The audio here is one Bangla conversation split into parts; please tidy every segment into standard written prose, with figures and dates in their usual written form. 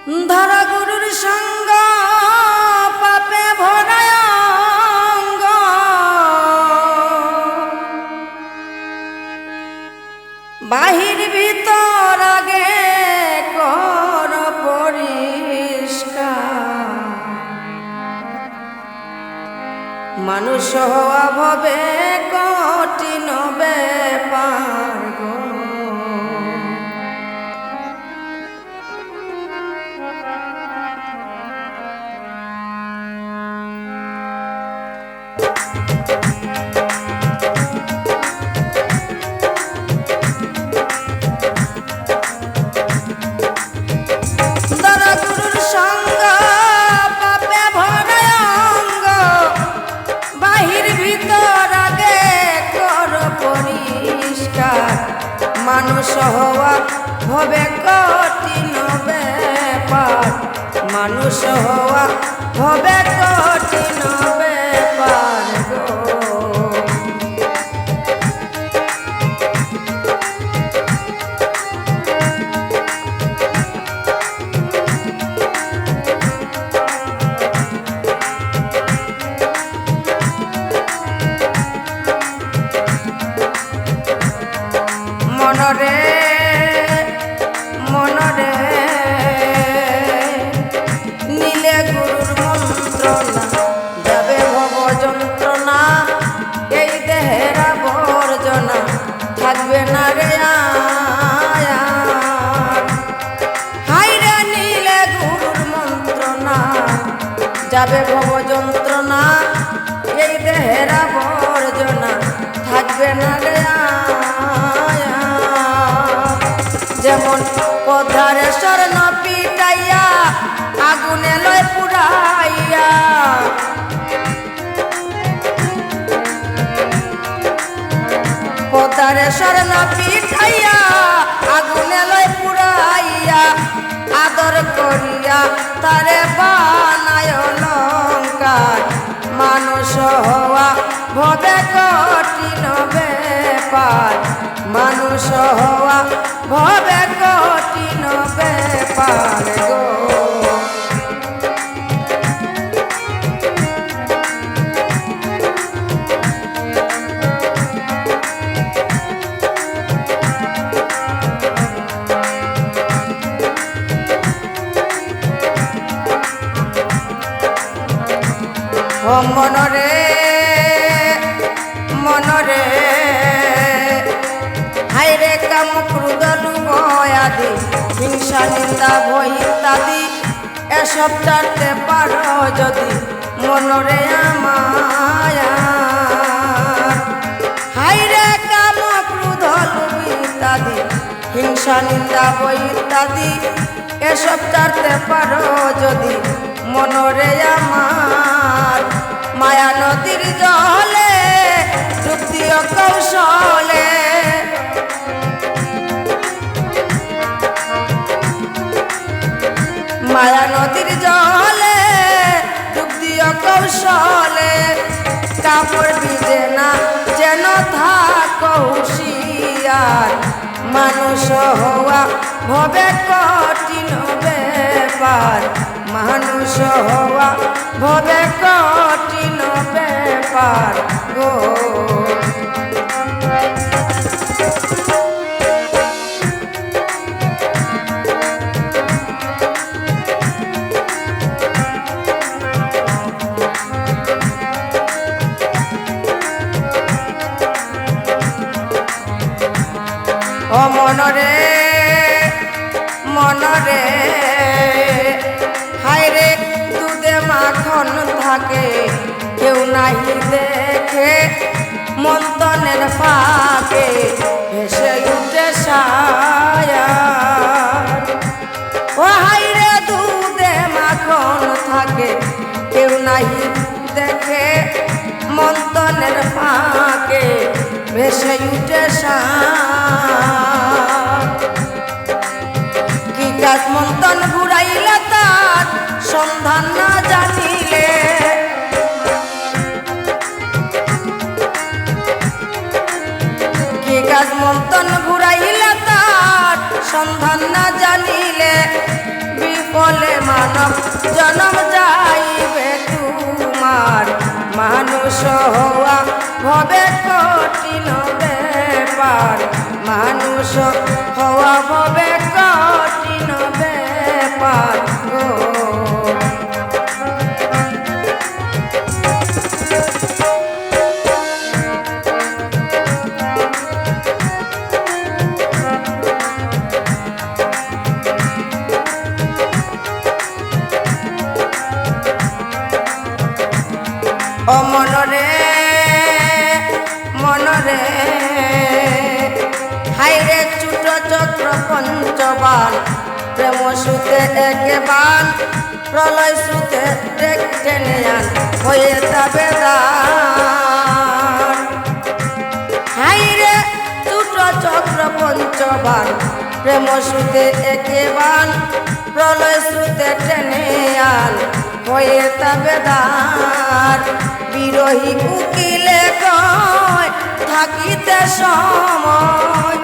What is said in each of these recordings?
ধরা গুরুর সঙ্গ পাপে ভরায় অঙ্গ, বাহির ভিতর আগে কর পরিষ্কার। মানুষ হওয়া ভবে কঠিন ব্যাপার গো। মানুষ হওয়া হবে কঠিন ব্যাপার, মানুষ হওয়া হবে কঠিন ব্যাপার গো। মনরে মনরে নীলে গুরুর মন্ত্রণা, যাবে ভব যন্ত্রণা, এই দেহের আবর্জনা থাকবে না রে আর। হাইরে নীলে গুরুর মন্ত্রণা, যাবে ভব যন্ত্রণা, এই দেহের আবর্জনা থাকবে না রে আর। যেমন পথারে স্বর্ণ পিটাইয়া আগুনে লয় পুড়াইয়া, পথারে স্বর্ণ পিটাইয়া আগুনে লয় পুড়াইয়া, আদর করিয়া তারে বানায় অলংকার। মানুষ হওয়া ভবে কঠিন ব্যাপার, মানুষ হওয়া ভবে কঠিন ব্যাপার গো। ও মনরে মনরে হাইরে কাম ক্রোধ লোভ আদি হিংসা নিন্দা ভয় ইত্যাদি এসব ছাড়তে পারো যদি মনরে আমায়। হাইরে কাম ক্রোধ লোভ ইত্যাদি হিংসা নিন্দা ভয় ইত্যাদি এসব ছাড়তে পারো যদি মনরে আমার। মায়া নদীর জলে যুক্তি ও কৌশলে, মায়া নদীর জলে যুক্তি ও কৌশলে, কাপড় ভিজে না যেন থাকো হুঁশিয়ার। মানুষ হওয়া ভবে কঠিন ব্যাপার, মানুষ হওয়া ভবে কঠিন ব্যাপার গো। ও মনরে মনরে হায়রে দুধে মাখন থাকে কেউ নাহি দেখে, মন্তনের ফাঁকে ভেসে উঠে ছায়া। ও হায়রে দুধে মাখন থাকে কেউ নাহি দেখে, মন্তনের ফাঁকে ভেসে উঠে কি কাজ মন্তন ঘুরাইলে তার সন্ধান না জানিলে, কি কাজ মন্তন ঘুরাইলে তার সন্ধান সন্ধান না জানিলে বিফলে মানব জনম যাইবে তোমার। মানুষ হওয়া ভবে কঠিন ব্যাপার, মানুষ হওয়া ভবে কঠিন ব্যাপার গো। ও মনরে মনরে হাইরে চুট চক্র পঞ্চবান, প্রেম সুতে একেবান, প্রলয় সুতে টেনে আন হয়ে যাবে দান। হাইরে চুট চক্র পঞ্চবান, প্রেম সুতে একেবান, প্রলয় সুতে টেনে আন হয়ে যাবে দান। বিরহী উকিলে কয় থাকিতে সময়,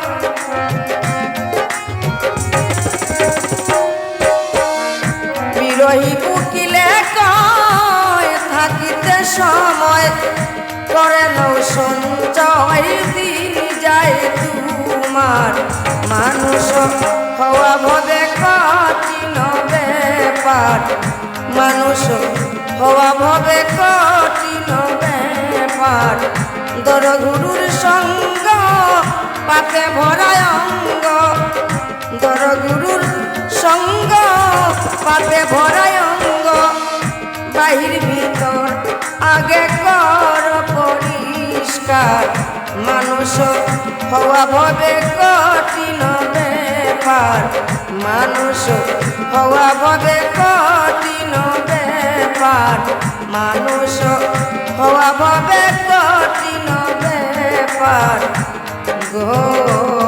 বিরহী উকিলে কয় থাকিতে সময়, করে নৌ সঞ্চয় দিন যায় তোমার। মানুষ হওয়া ভবে কঠিন ব্যাপার, মানুষ হওয়া ভবে কঠিন ব্যাপার। দর গুরুর সঙ্গ পাপে ভরায় অঙ্গ, দর গুরুর সঙ্গ পাপে ভরায় অঙ্গ। বাহির ভিতর আগে কর পরিষ্কার, মানুষ হওয়া ভবে কঠিন ব্যাপার, মানুষ হওয়া ভবে কঠিন ব্যাপার, মানুষ হওয়া ভবে কঠিন ব্যাপার গো।